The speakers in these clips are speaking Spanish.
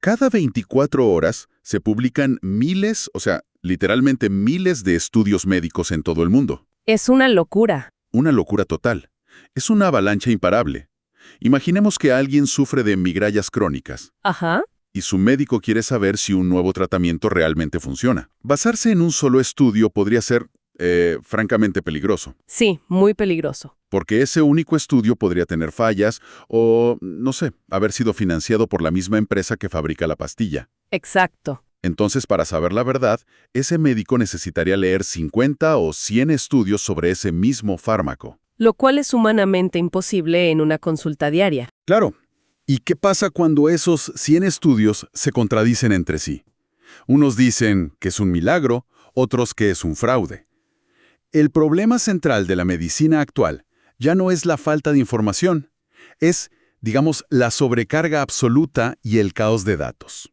Cada 24 horas se publican miles, o sea, literalmente miles de estudios médicos en todo el mundo. Es una locura. Una locura total. Es una avalancha imparable. Imaginemos que alguien sufre de migrañas crónicas Ajá. y su médico quiere saber si un nuevo tratamiento realmente funciona. Basarse en un solo estudio podría ser, francamente peligroso, Sí, muy peligroso. porque ese único estudio podría tener fallas o, no sé, haber sido financiado por la misma empresa que fabrica la pastilla. Exacto. Entonces, para saber la verdad, ese médico necesitaría leer 50 o 100 estudios sobre ese mismo fármaco. Lo cual es humanamente imposible en una consulta diaria. Claro. ¿Y qué pasa cuando esos 100 estudios se contradicen entre sí? Unos dicen que es un milagro, otros que es un fraude. El problema central de la medicina actual ya no es la falta de información, es, digamos, la sobrecarga absoluta y el caos de datos.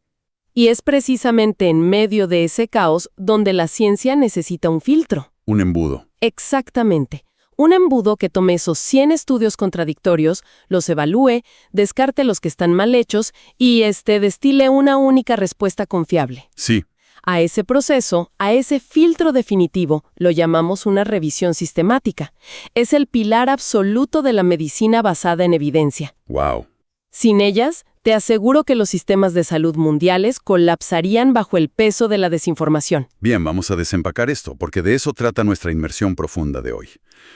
Y es precisamente en medio de ese caos donde la ciencia necesita un filtro. Un embudo. Exactamente. Un embudo que tome esos 100 estudios contradictorios, los evalúe, descarte los que están mal hechos y destile una única respuesta confiable. Sí. A ese proceso, a ese filtro definitivo, lo llamamos una revisión sistemática. Es el pilar absoluto de la medicina basada en evidencia. Wow. Sin ellas, te aseguro que los sistemas de salud mundiales colapsarían bajo el peso de la desinformación. Bien, vamos a desempacar esto, porque de eso trata nuestra inmersión profunda de hoy.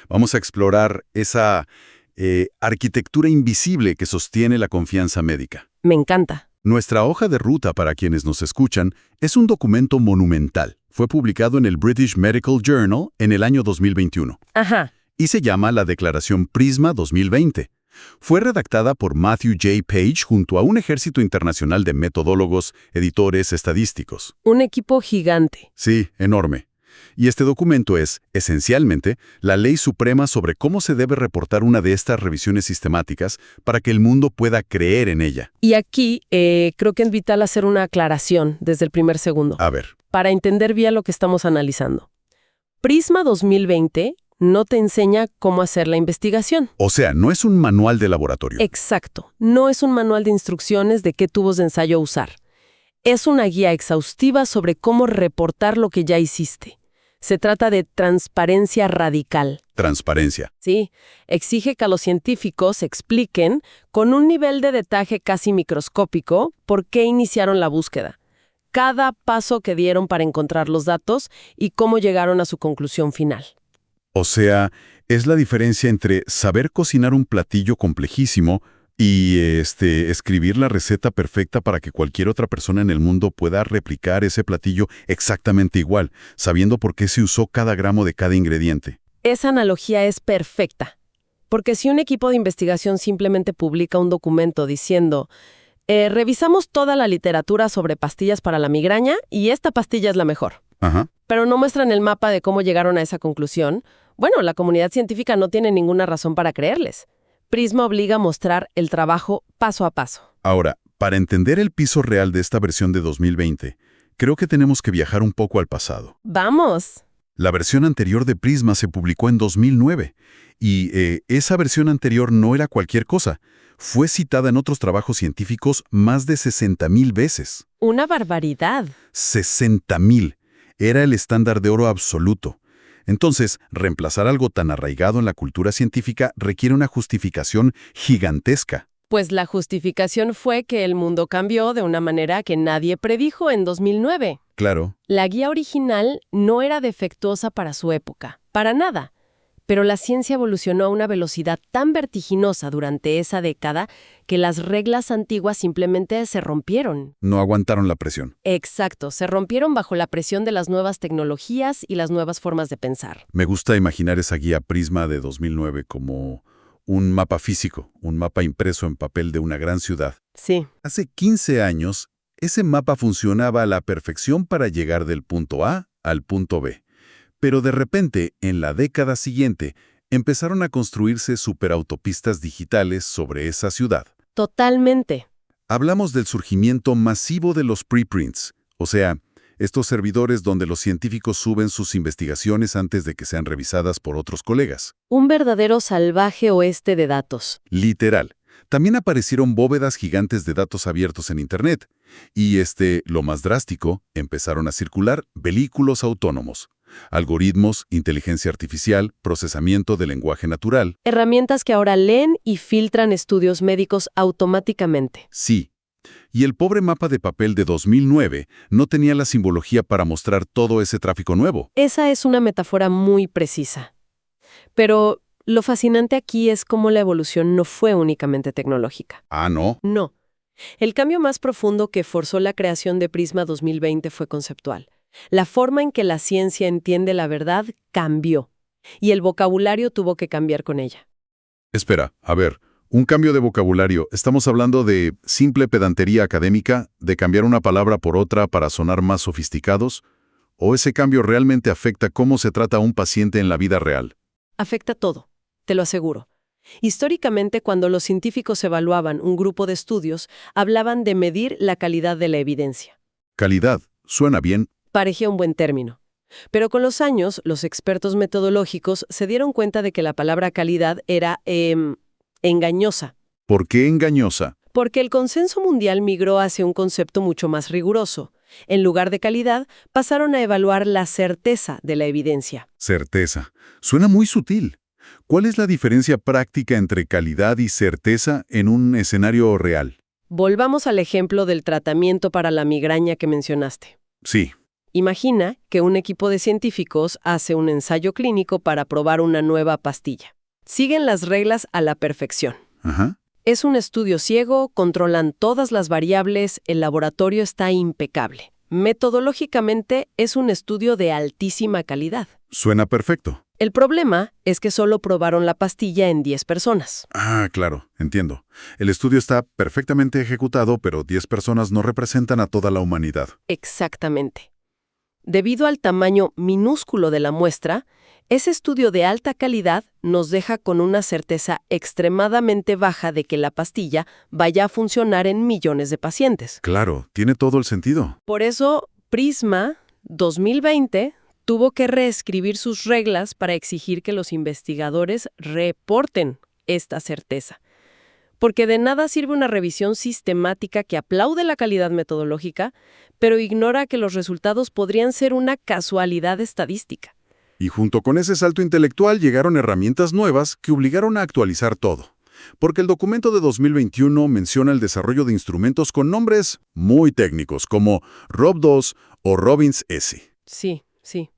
Vamos a explorar esa arquitectura invisible que sostiene la confianza médica. Me encanta. Nuestra hoja de ruta para quienes nos escuchan es un documento monumental. Fue publicado en el British Medical Journal en el año 2021. Ajá. Y se llama la Declaración Prisma 2020. Fue redactada por Matthew J. Page junto a un ejército internacional de metodólogos, editores, estadísticos. Un equipo gigante. Sí, enorme. Y este documento es, esencialmente, la ley suprema sobre cómo se debe reportar una de estas revisiones sistemáticas para que el mundo pueda creer en ella. Y aquí creo que es vital hacer una aclaración desde el primer segundo, A ver, para entender bien lo que estamos analizando. Prisma 2020 no te enseña cómo hacer la investigación. o sea, no es un manual de laboratorio. Exacto. No es un manual de instrucciones de qué tubos de ensayo usar. Es una guía exhaustiva sobre cómo reportar lo que ya hiciste. Se trata de transparencia radical. Transparencia. Sí, exige que los científicos expliquen, con un nivel de detalle casi microscópico, por qué iniciaron la búsqueda, cada paso que dieron para encontrar los datos y cómo llegaron a su conclusión final. O sea, es la diferencia entre saber cocinar un platillo complejísimo y escribir la receta perfecta para que cualquier otra persona en el mundo pueda replicar ese platillo exactamente igual, sabiendo por qué se usó cada gramo de cada ingrediente. Esa analogía es perfecta, porque si un equipo de investigación simplemente publica un documento diciendo revisamos toda la literatura sobre pastillas para la migraña y esta pastilla es la mejor, Ajá. pero no muestran el mapa de cómo llegaron a esa conclusión, bueno, la comunidad científica no tiene ninguna razón para creerles. Prisma obliga a mostrar el trabajo paso a paso. Ahora, para entender el piso real de esta versión de 2020, creo que tenemos que viajar un poco al pasado. ¡Vamos! La versión anterior de Prisma se publicó en 2009 y esa versión anterior no era cualquier cosa. Fue citada en otros trabajos científicos más de 60,000 veces. ¡Una barbaridad! 60,000. Era el estándar de oro absoluto. Entonces, reemplazar algo tan arraigado en la cultura científica requiere una justificación gigantesca. Pues la justificación fue que el mundo cambió de una manera que nadie predijo en 2009. Claro. La guía original no era defectuosa para su época, para nada. Pero la ciencia evolucionó a una velocidad tan vertiginosa durante esa década que las reglas antiguas simplemente se rompieron. No aguantaron la presión. Exacto, se rompieron bajo la presión de las nuevas tecnologías y las nuevas formas de pensar. Me gusta imaginar esa guía Prisma de 2009 como un mapa físico, un mapa impreso en papel de una gran ciudad. Sí. Hace 15 años, ese mapa funcionaba a la perfección para llegar del punto A al punto B. Pero de repente, en la década siguiente, empezaron a construirse superautopistas digitales sobre esa ciudad. Totalmente. Hablamos del surgimiento masivo de los preprints, o sea, estos servidores donde los científicos suben sus investigaciones antes de que sean revisadas por otros colegas. Un verdadero salvaje oeste de datos. Literal. También aparecieron bóvedas gigantes de datos abiertos en Internet. Y lo más drástico, empezaron a circular vehículos autónomos, algoritmos, inteligencia artificial, procesamiento de lenguaje natural. Herramientas que ahora leen y filtran estudios médicos automáticamente. Sí. Y el pobre mapa de papel de 2009 no tenía la simbología para mostrar todo ese tráfico nuevo. Esa es una metáfora muy precisa. Pero lo fascinante aquí es cómo la evolución no fue únicamente tecnológica. Ah, ¿no? No. El cambio más profundo que forzó la creación de Prisma 2020 fue conceptual. La forma en que la ciencia entiende la verdad cambió, y el vocabulario tuvo que cambiar con ella. Espera, a ver, un cambio de vocabulario. ¿Estamos hablando de simple pedantería académica, de cambiar una palabra por otra para sonar más sofisticados? ¿O ese cambio realmente afecta cómo se trata a un paciente en la vida real? Afecta todo, te lo aseguro. Históricamente, cuando los científicos evaluaban un grupo de estudios, hablaban de medir la calidad de la evidencia. Calidad. Suena bien. Parecía un buen término. Pero con los años, los expertos metodológicos se dieron cuenta de que la palabra calidad era, engañosa. ¿Por qué engañosa? Porque el consenso mundial migró hacia un concepto mucho más riguroso. En lugar de calidad, pasaron a evaluar la certeza de la evidencia. Certeza. Suena muy sutil. ¿Cuál es la diferencia práctica entre calidad y certeza en un escenario real? Volvamos al ejemplo del tratamiento para la migraña que mencionaste. Sí. Imagina que un equipo de científicos hace un ensayo clínico para probar una nueva pastilla. Siguen las reglas a la perfección. Ajá. Es un estudio ciego, controlan todas las variables, el laboratorio está impecable. Metodológicamente es un estudio de altísima calidad. Suena perfecto. El problema es que solo probaron la pastilla en 10 personas. Ah, claro, entiendo. El estudio está perfectamente ejecutado, pero 10 personas no representan a toda la humanidad. Exactamente. Debido al tamaño minúsculo de la muestra, ese estudio de alta calidad nos deja con una certeza extremadamente baja de que la pastilla vaya a funcionar en millones de pacientes. Claro, tiene todo el sentido. Por eso, Prisma 2020 tuvo que reescribir sus reglas para exigir que los investigadores reporten esta certeza. Porque de nada sirve una revisión sistemática que aplaude la calidad metodológica, pero ignora que los resultados podrían ser una casualidad estadística. Y junto con ese salto intelectual llegaron herramientas nuevas que obligaron a actualizar todo. Porque el documento de 2021 menciona el desarrollo de instrumentos con nombres muy técnicos, como Rob2 o Robbins S. Sí.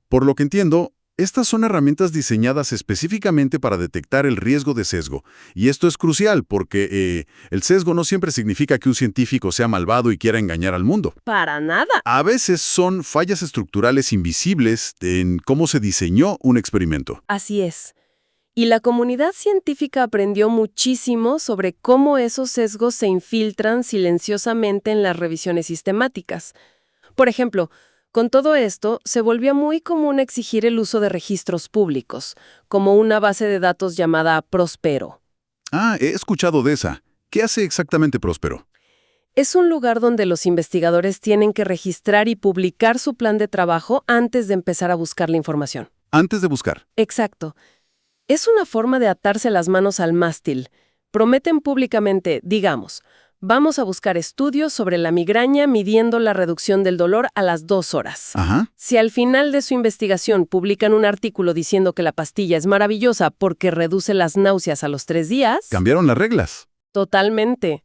Por lo que entiendo, estas son herramientas diseñadas específicamente para detectar el riesgo de sesgo. Y esto es crucial porque el sesgo no siempre significa que un científico sea malvado y quiera engañar al mundo. Para nada. A veces son fallas estructurales invisibles en cómo se diseñó un experimento. Así es. Y la comunidad científica aprendió muchísimo sobre cómo esos sesgos se infiltran silenciosamente en las revisiones sistemáticas. Por ejemplo, con todo esto, se volvió muy común exigir el uso de registros públicos, como una base de datos llamada Prospero. Ah, he escuchado de esa. ¿Qué hace exactamente Próspero? Es un lugar donde los investigadores tienen que registrar y publicar su plan de trabajo antes de empezar a buscar la información. Antes de buscar. Exacto. Es una forma de atarse las manos al mástil. Prometen públicamente, digamos, vamos a buscar estudios sobre la migraña midiendo la reducción del dolor a las 2 horas. Ajá. Si al final de su investigación publican un artículo diciendo que la pastilla es maravillosa porque reduce las náuseas a los 3 días... Cambiaron las reglas. Totalmente.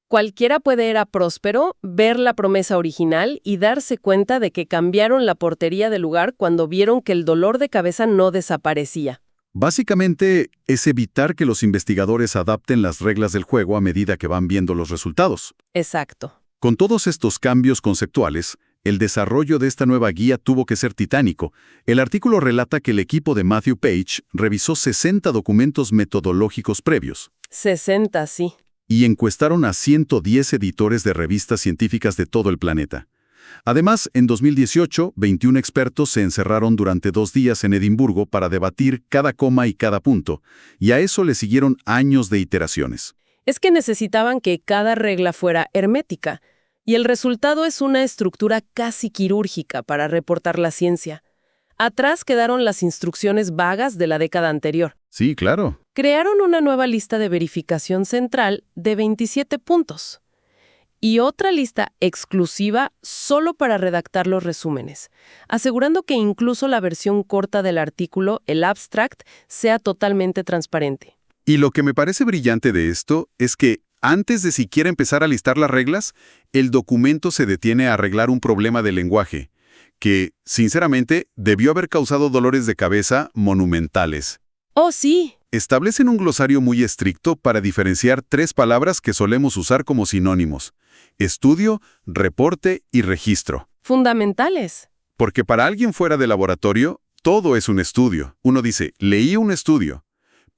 Cualquiera puede ir a Próspero, ver la promesa original y darse cuenta de que cambiaron la portería del lugar cuando vieron que el dolor de cabeza no desaparecía. Básicamente, es evitar que los investigadores adapten las reglas del juego a medida que van viendo los resultados. Exacto. Con todos estos cambios conceptuales, el desarrollo de esta nueva guía tuvo que ser titánico. El artículo relata que el equipo de Matthew Page revisó 60 documentos metodológicos previos. 60, sí. Y encuestaron a 110 editores de revistas científicas de todo el planeta. Además, en 2018, 21 expertos se encerraron durante 2 días en Edimburgo para debatir cada coma y cada punto, y a eso le siguieron años de iteraciones. Es que necesitaban que cada regla fuera hermética, y el resultado es una estructura casi quirúrgica para reportar la ciencia. Atrás quedaron las instrucciones vagas de la década anterior. Sí, claro. Crearon una nueva lista de verificación central de 27 puntos. y otra lista exclusiva solo para redactar los resúmenes, asegurando que incluso la versión corta del artículo, el abstract, sea totalmente transparente. Y lo que me parece brillante de esto es que, antes de siquiera empezar a listar las reglas, el documento se detiene a arreglar un problema de lenguaje, que, sinceramente, debió haber causado dolores de cabeza monumentales. ¡Oh, sí! Establecen un glosario muy estricto para diferenciar 3 palabras que solemos usar como sinónimos: estudio, reporte y registro. Fundamentales. Porque para alguien fuera de laboratorio, todo es un estudio. Uno dice, leí un estudio.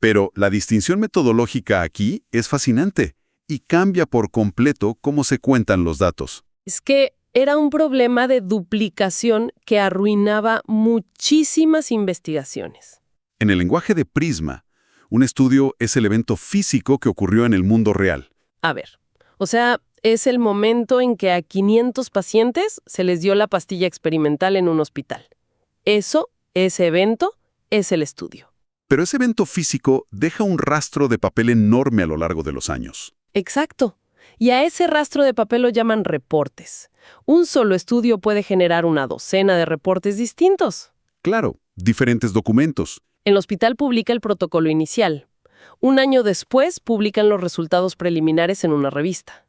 Pero la distinción metodológica aquí es fascinante y cambia por completo cómo se cuentan los datos. Es que era un problema de duplicación que arruinaba muchísimas investigaciones. En el lenguaje de Prisma, un estudio es el evento físico que ocurrió en el mundo real. A ver, o sea, es el momento en que a 500 pacientes se les dio la pastilla experimental en un hospital. Ese evento, es el estudio. Pero ese evento físico deja un rastro de papel enorme a lo largo de los años. Exacto. Y a ese rastro de papel lo llaman reportes. Un solo estudio puede generar una docena de reportes distintos. Claro, diferentes documentos. El hospital publica el protocolo inicial. Un año después publican los resultados preliminares en una revista.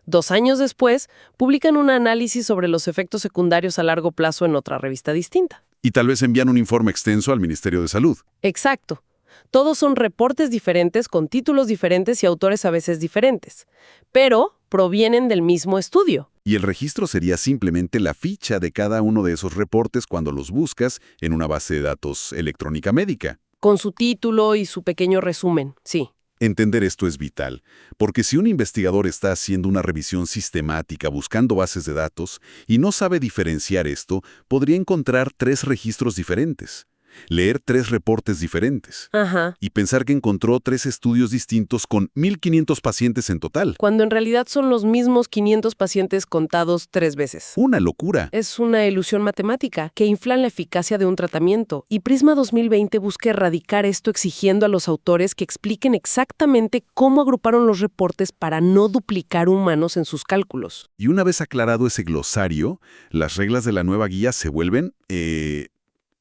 2 años después publican un análisis sobre los efectos secundarios a largo plazo en otra revista distinta. Y tal vez envían un informe extenso al Ministerio de Salud. Exacto. Todos son reportes diferentes con títulos diferentes y autores a veces diferentes, pero provienen del mismo estudio. Y el registro sería simplemente la ficha de cada uno de esos reportes cuando los buscas en una base de datos electrónica médica. Con su título y su pequeño resumen, sí. Entender esto es vital, porque si un investigador está haciendo una revisión sistemática buscando bases de datos y no sabe diferenciar esto, podría encontrar 3 registros diferentes, leer 3 reportes diferentes Ajá. y pensar que encontró 3 estudios distintos con 1.500 pacientes en total. Cuando en realidad son los mismos 500 pacientes contados 3 veces. ¡Una locura! Es una ilusión matemática que infla la eficacia de un tratamiento, y Prisma 2020 busca erradicar esto exigiendo a los autores que expliquen exactamente cómo agruparon los reportes para no duplicar humanos en sus cálculos. Y una vez aclarado ese glosario, las reglas de la nueva guía se vuelven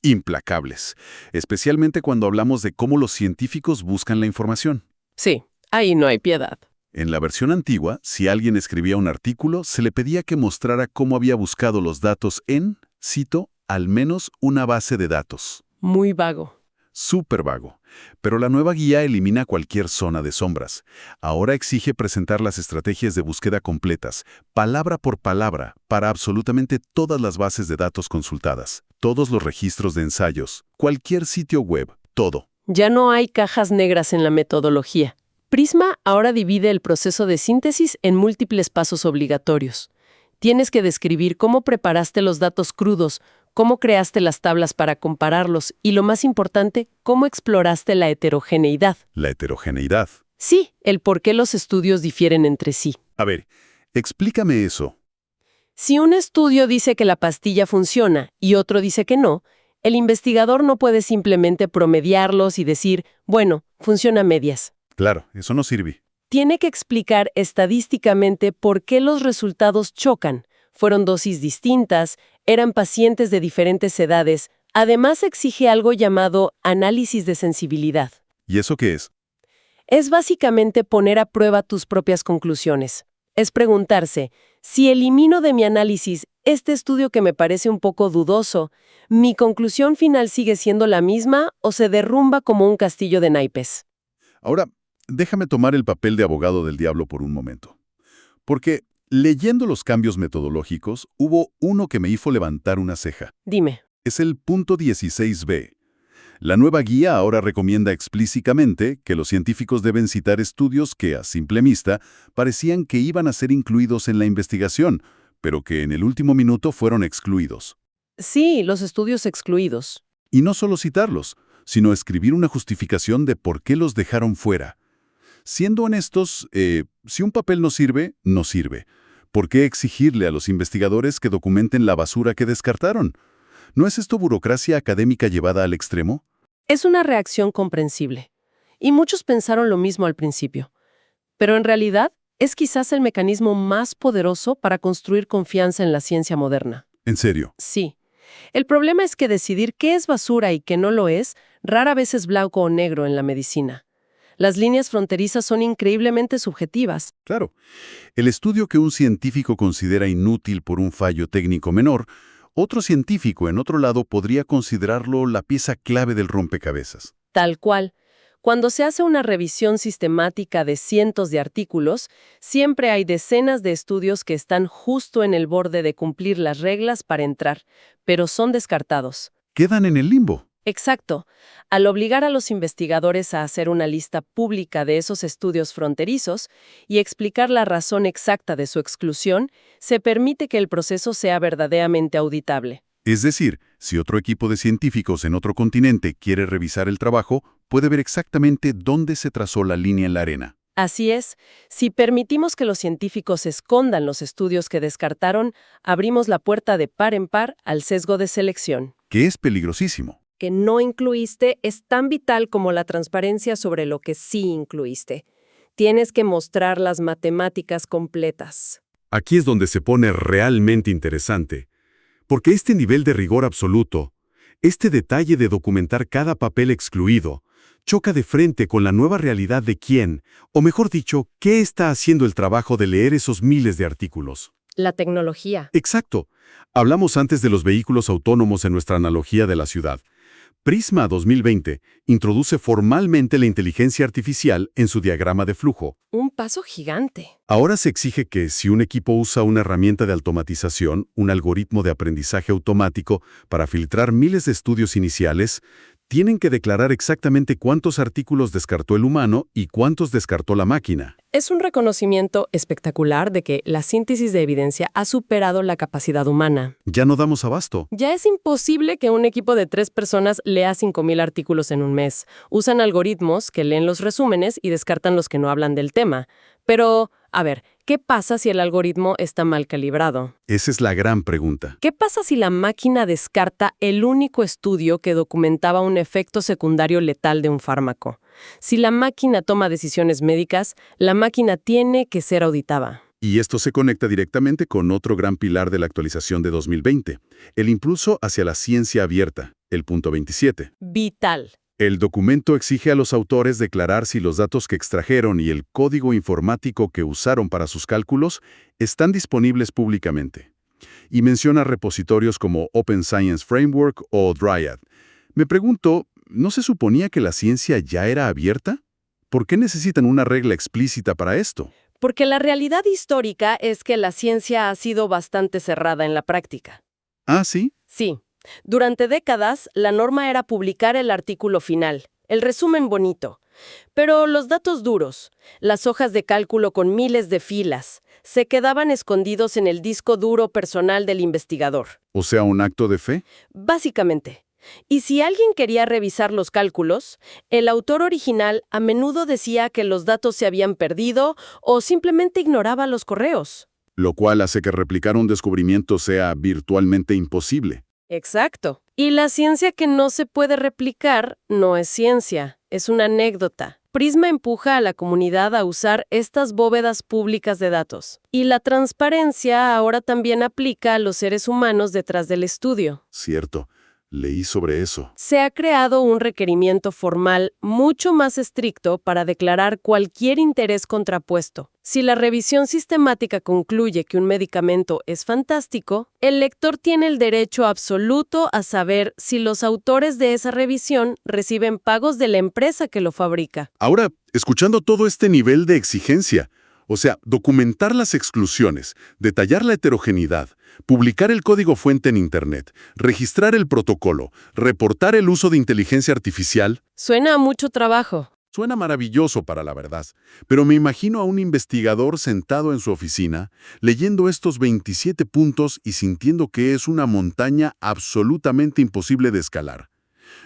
implacables, especialmente cuando hablamos de cómo los científicos buscan la información. Sí, ahí no hay piedad. En la versión antigua, si alguien escribía un artículo, se le pedía que mostrara cómo había buscado los datos en, cito, al menos una base de datos. Muy vago. Súper vago. Pero la nueva guía elimina cualquier zona de sombras. Ahora exige presentar las estrategias de búsqueda completas, palabra por palabra, para absolutamente todas las bases de datos consultadas, todos los registros de ensayos, cualquier sitio web, todo. Ya no hay cajas negras en la metodología. Prisma ahora divide el proceso de síntesis en múltiples pasos obligatorios. Tienes que describir cómo preparaste los datos crudos, cómo creaste las tablas para compararlos y, lo más importante, cómo exploraste la heterogeneidad. La heterogeneidad. Sí, el por qué los estudios difieren entre sí. A ver, explícame eso. Si un estudio dice que la pastilla funciona y otro dice que no, el investigador no puede simplemente promediarlos y decir, bueno, funciona a medias. Claro, eso no sirve. Tiene que explicar estadísticamente por qué los resultados chocan. Fueron dosis distintas, eran pacientes de diferentes edades. Además, exige algo llamado análisis de sensibilidad. ¿Y eso qué es? Es básicamente poner a prueba tus propias conclusiones. Es preguntarse, si elimino de mi análisis este estudio que me parece un poco dudoso, ¿mi conclusión final sigue siendo la misma o se derrumba como un castillo de naipes? Ahora, déjame tomar el papel de abogado del diablo por un momento. Porque, leyendo los cambios metodológicos, hubo uno que me hizo levantar una ceja. Dime. Es el punto 16b. La nueva guía ahora recomienda explícitamente que los científicos deben citar estudios que, a simple vista, parecían que iban a ser incluidos en la investigación, pero que en el último minuto fueron excluidos. Sí, los estudios excluidos. Y no solo citarlos, sino escribir una justificación de por qué los dejaron fuera. Siendo honestos, si un papel no sirve, no sirve. ¿Por qué exigirle a los investigadores que documenten la basura que descartaron? ¿No es esto burocracia académica llevada al extremo? Es una reacción comprensible. Y muchos pensaron lo mismo al principio. Pero en realidad, Es quizás el mecanismo más poderoso para construir confianza en la ciencia moderna. ¿En serio? Sí. El problema es que decidir qué es basura y qué no lo es, rara vez es blanco o negro en la medicina. Las líneas fronterizas son increíblemente subjetivas. Claro. El estudio que un científico considera inútil por un fallo técnico menor, otro científico en otro lado podría considerarlo la pieza clave del rompecabezas. Tal cual. Cuando se hace una revisión sistemática de cientos de artículos, siempre hay decenas de estudios que están justo en el borde de cumplir las reglas para entrar, pero son descartados. Quedan en el limbo. Exacto. Al obligar a los investigadores a hacer una lista pública de esos estudios fronterizos y explicar la razón exacta de su exclusión, se permite que el proceso sea verdaderamente auditable. Es decir, si otro equipo de científicos en otro continente quiere revisar el trabajo, puede ver exactamente dónde se trazó la línea en la arena. Así es, si permitimos que los científicos escondan los estudios que descartaron, abrimos la puerta de par en par al sesgo de selección. Que es peligrosísimo. Que no incluiste es tan vital como la transparencia sobre lo que sí incluiste. Tienes que mostrar las matemáticas completas. Aquí es donde se pone realmente interesante, porque este nivel de rigor absoluto, este detalle de documentar cada papel excluido, choca de frente con la nueva realidad de quién, o mejor dicho, qué está haciendo el trabajo de leer esos miles de artículos. La tecnología. Exacto. Hablamos antes de los vehículos autónomos en nuestra analogía de la ciudad. Prisma 2020 introduce formalmente la inteligencia artificial en su diagrama de flujo. Un paso gigante. Ahora se exige que si un equipo usa una herramienta de automatización, un algoritmo de aprendizaje automático, para filtrar miles de estudios iniciales, tienen que declarar exactamente cuántos artículos descartó el humano y cuántos descartó la máquina. Es un reconocimiento espectacular de que la síntesis de evidencia ha superado la capacidad humana. Ya no damos abasto. Ya es imposible que un equipo de 3 personas lea 5,000 artículos en un mes. Usan algoritmos que leen los resúmenes y descartan los que no hablan del tema. Pero, a ver, ¿qué pasa si el algoritmo está mal calibrado? Esa es la gran pregunta. ¿Qué pasa si la máquina descarta el único estudio que documentaba un efecto secundario letal de un fármaco? Si la máquina toma decisiones médicas, la máquina tiene que ser auditada. Y esto se conecta directamente con otro gran pilar de la actualización de 2020, el impulso hacia la ciencia abierta, el punto 27. Vital. El documento exige a los autores declarar si los datos que extrajeron y el código informático que usaron para sus cálculos están disponibles públicamente. Y menciona repositorios como Open Science Framework o Dryad. Me pregunto, ¿no se suponía que la ciencia ya era abierta? ¿Por qué necesitan una regla explícita para esto? Porque la realidad histórica es que la ciencia ha sido bastante cerrada en la práctica. ¿Ah, sí? Sí. Durante décadas, la norma era publicar el artículo final, el resumen bonito. Pero los datos duros, las hojas de cálculo con miles de filas, se quedaban escondidos en el disco duro personal del investigador. O sea, un acto de fe. Básicamente. Y si alguien quería revisar los cálculos, el autor original a menudo decía que los datos se habían perdido o simplemente ignoraba los correos. Lo cual hace que replicar un descubrimiento sea virtualmente imposible. Exacto. Y la ciencia que no se puede replicar no es ciencia, es una anécdota. Prisma empuja a la comunidad a usar estas bóvedas públicas de datos. Y la transparencia ahora también aplica a los seres humanos detrás del estudio. Cierto. Leí sobre eso. Se ha creado un requerimiento formal mucho más estricto para declarar cualquier interés contrapuesto. Si la revisión sistemática concluye que un medicamento es fantástico, el lector tiene el derecho absoluto a saber si los autores de esa revisión reciben pagos de la empresa que lo fabrica. Ahora, escuchando todo este nivel de exigencia, o sea, documentar las exclusiones, detallar la heterogeneidad, publicar el código fuente en Internet, registrar el protocolo, reportar el uso de inteligencia artificial. Suena a mucho trabajo. Suena maravilloso para la verdad, pero me imagino a un investigador sentado en su oficina, leyendo estos 27 puntos y sintiendo que es una montaña absolutamente imposible de escalar.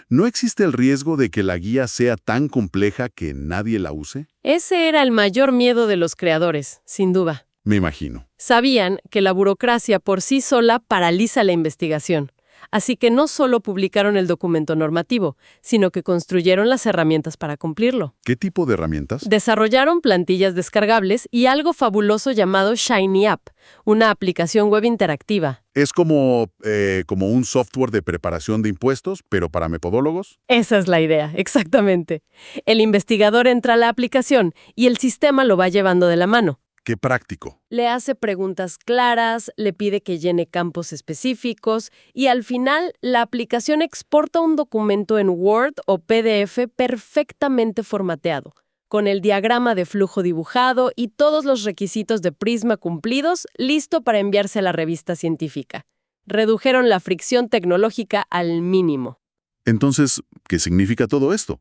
¿No existe el riesgo de que la guía sea tan compleja que nadie la use? Ese era el mayor miedo de los creadores, sin duda. Me imagino. Sabían que la burocracia por sí sola paraliza la investigación. Así que no solo publicaron el documento normativo, sino que construyeron las herramientas para cumplirlo. ¿Qué tipo de herramientas? Desarrollaron plantillas descargables y algo fabuloso llamado Shiny App, una aplicación web interactiva. ¿Es como un software de preparación de impuestos, pero para metodólogos? Esa es la idea, exactamente. El investigador entra a la aplicación y el sistema lo va llevando de la mano. ¡Qué práctico! Le hace preguntas claras, le pide que llene campos específicos y al final la aplicación exporta un documento en Word o PDF perfectamente formateado, con el diagrama de flujo dibujado y todos los requisitos de Prisma cumplidos, listo para enviarse a la revista científica. Redujeron la fricción tecnológica al mínimo. Entonces, ¿qué significa todo esto?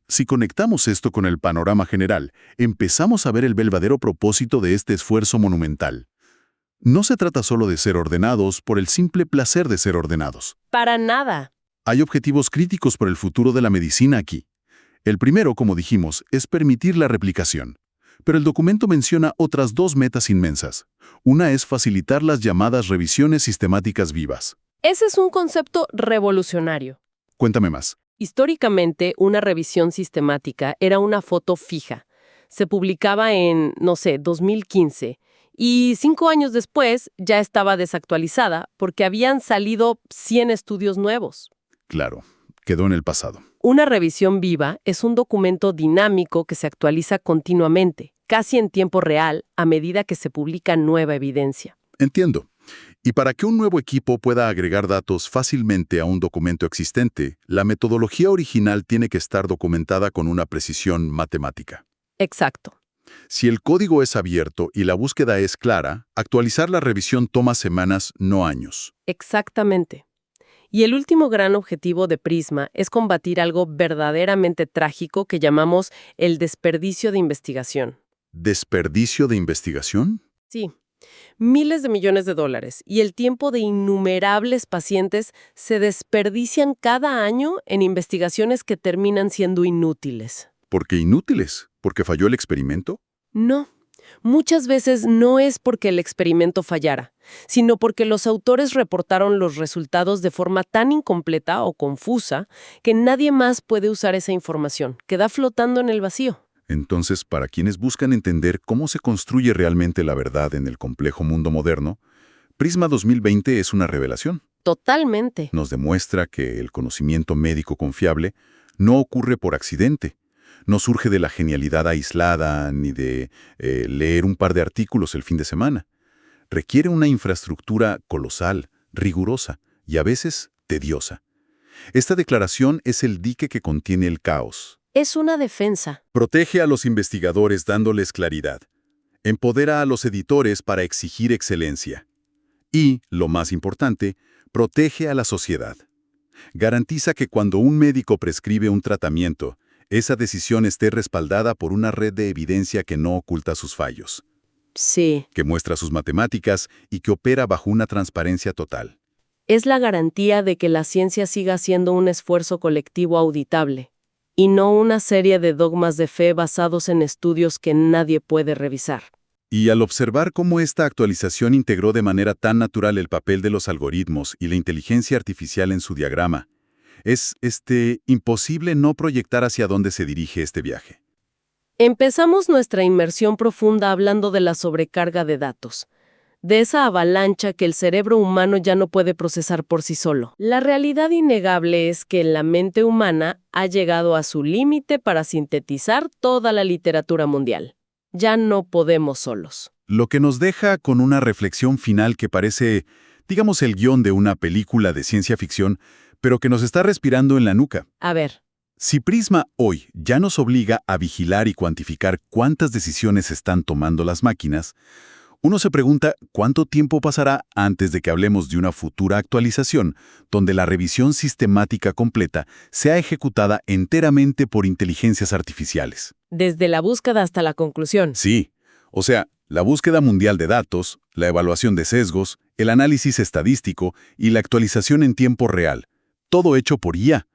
Si conectamos esto con el panorama general, empezamos a ver el verdadero propósito de este esfuerzo monumental. No se trata solo de ser ordenados por el simple placer de ser ordenados. Para nada. Hay objetivos críticos por el futuro de la medicina aquí. El primero, como dijimos, es permitir la replicación. Pero el documento menciona otras dos metas inmensas. Una es facilitar las llamadas revisiones sistemáticas vivas. Ese es un concepto revolucionario. Cuéntame más. Históricamente, una revisión sistemática era una foto fija. Se publicaba en, 2015, y 5 años después ya estaba desactualizada porque habían salido 100 estudios nuevos. Claro, quedó en el pasado. Una revisión viva es un documento dinámico que se actualiza continuamente, casi en tiempo real, a medida que se publica nueva evidencia. Entiendo. Y para que un nuevo equipo pueda agregar datos fácilmente a un documento existente, la metodología original tiene que estar documentada con una precisión matemática. Exacto. Si el código es abierto y la búsqueda es clara, actualizar la revisión toma semanas, no años. Exactamente. Y el último gran objetivo de Prisma es combatir algo verdaderamente trágico que llamamos el desperdicio de investigación. ¿Desperdicio de investigación? Sí. Miles de millones de dólares y el tiempo de innumerables pacientes se desperdician cada año en investigaciones que terminan siendo inútiles. ¿Por qué inútiles? ¿Porque falló el experimento? No. Muchas veces no es porque el experimento fallara, sino porque los autores reportaron los resultados de forma tan incompleta o confusa que nadie más puede usar esa información. Queda flotando en el vacío. Entonces, para quienes buscan entender cómo se construye realmente la verdad en el complejo mundo moderno, Prisma 2020 es una revelación. Totalmente. Nos demuestra que el conocimiento médico confiable no ocurre por accidente, no surge de la genialidad aislada ni de leer un par de artículos el fin de semana. Requiere una infraestructura colosal, rigurosa y a veces tediosa. Esta declaración es el dique que contiene el caos. Es una defensa. Protege a los investigadores dándoles claridad. Empodera a los editores para exigir excelencia. Y, lo más importante, protege a la sociedad. Garantiza que cuando un médico prescribe un tratamiento, esa decisión esté respaldada por una red de evidencia que no oculta sus fallos, Sí. que muestra sus matemáticas y que opera bajo una transparencia total. Es la garantía de que la ciencia siga siendo un esfuerzo colectivo auditable, y no una serie de dogmas de fe basados en estudios que nadie puede revisar. Y al observar cómo esta actualización integró de manera tan natural el papel de los algoritmos y la inteligencia artificial en su diagrama, es imposible no proyectar hacia dónde se dirige este viaje. Empezamos nuestra inmersión profunda hablando de la sobrecarga de datos, de esa avalancha que el cerebro humano ya no puede procesar por sí solo. La realidad innegable es que la mente humana ha llegado a su límite para sintetizar toda la literatura mundial. Ya no podemos solos. Lo que nos deja con una reflexión final que parece, digamos, el guión de una película de ciencia ficción, pero que nos está respirando en la nuca. A ver. Si Prisma hoy ya nos obliga a vigilar y cuantificar cuántas decisiones están tomando las máquinas, uno se pregunta cuánto tiempo pasará antes de que hablemos de una futura actualización donde la revisión sistemática completa sea ejecutada enteramente por inteligencias artificiales. Desde la búsqueda hasta la conclusión. Sí, o sea, la búsqueda mundial de datos, la evaluación de sesgos, el análisis estadístico y la actualización en tiempo real, todo hecho por IA.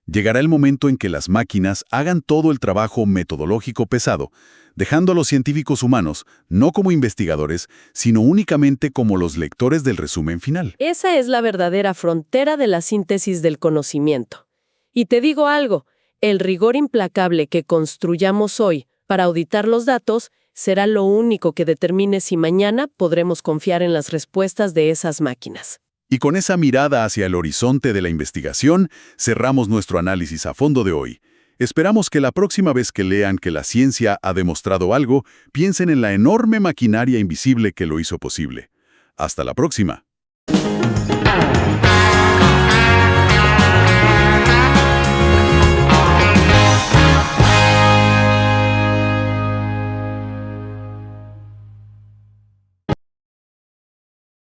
Llegará el momento en que las máquinas hagan todo el trabajo metodológico pesado, dejando a los científicos humanos no como investigadores, sino únicamente como los lectores del resumen final. Esa es la verdadera frontera de la síntesis del conocimiento. Y te digo algo, el rigor implacable que construyamos hoy para auditar los datos será lo único que determine si mañana podremos confiar en las respuestas de esas máquinas. Y con esa mirada hacia el horizonte de la investigación, cerramos nuestro análisis a fondo de hoy. Esperamos que la próxima vez que lean que la ciencia ha demostrado algo, piensen en la enorme maquinaria invisible que lo hizo posible. Hasta la próxima.